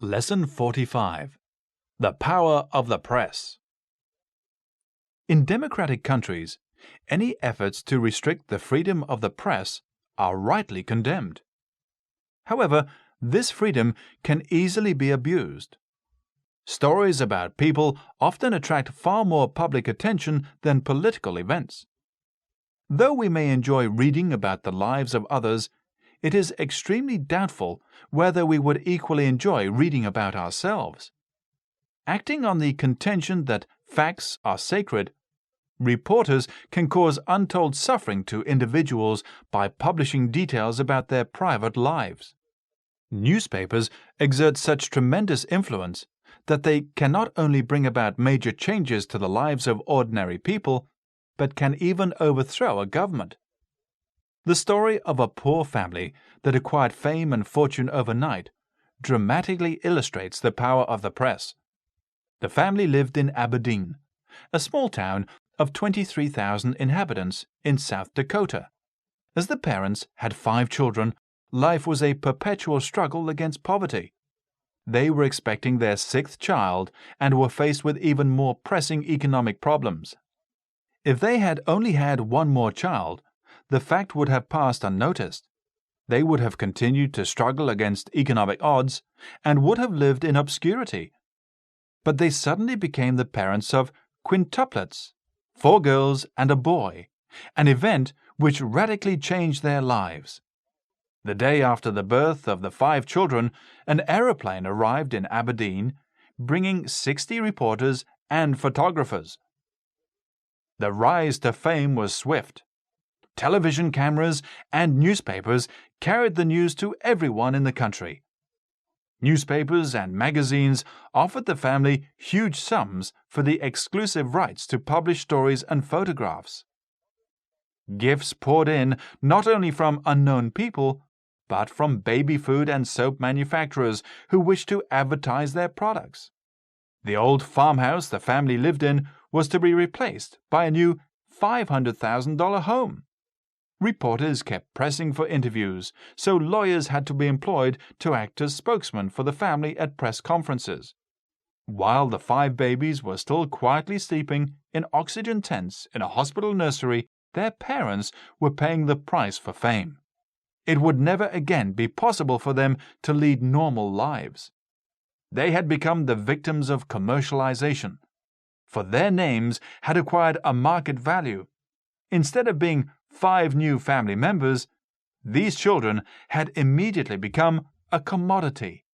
Lesson 45. The Power of the Press. In democratic countries, any efforts to restrict the freedom of the press are rightly condemned. However, this freedom can easily be abused. Stories about people often attract far more public attention than political events. Though we may enjoy reading about the lives of others, it is extremely doubtful whether we would equally enjoy reading about ourselves. Acting on the contention that facts are sacred, reporters can cause untold suffering to individuals by publishing details about their private lives. Newspapers exert such tremendous influence that they can not only bring about major changes to the lives of ordinary people, but can even overthrow a government. The story of a poor family that acquired fame and fortune overnight dramatically illustrates the power of the press. The family lived in Aberdeen, a small town of 23,000 inhabitants in South Dakota. As the parents had 5 children, life was a perpetual struggle against poverty. They were expecting their 6th child and were faced with even more pressing economic problems. If they had only had one more child, the fact would have passed unnoticed. They would have continued to struggle against economic odds and would have lived in obscurity. But they suddenly became the parents of quintuplets, 4 girls and a boy, an event which radically changed their lives. The day after the birth of the 5 children, an aeroplane arrived in Aberdeen, bringing 60 reporters and photographers. The rise to fame was swift. Television cameras and newspapers carried the news to everyone in the country. Newspapers and magazines offered the family huge sums for the exclusive rights to publish stories and photographs. Gifts poured in not only from unknown people, but from baby food and soap manufacturers who wished to advertise their products. The old farmhouse the family lived in was to be replaced by a new $500,000 home. Reporters kept pressing for interviews, so lawyers had to be employed to act as spokesmen for the family at press conferences. While the 5 babies were still quietly sleeping in oxygen tents in a hospital nursery, their parents were paying the price for fame. It would never again be possible for them to lead normal lives. They had become the victims of commercialization, for their names had acquired a market value. Instead of being 5 new family members, these children had immediately become a commodity.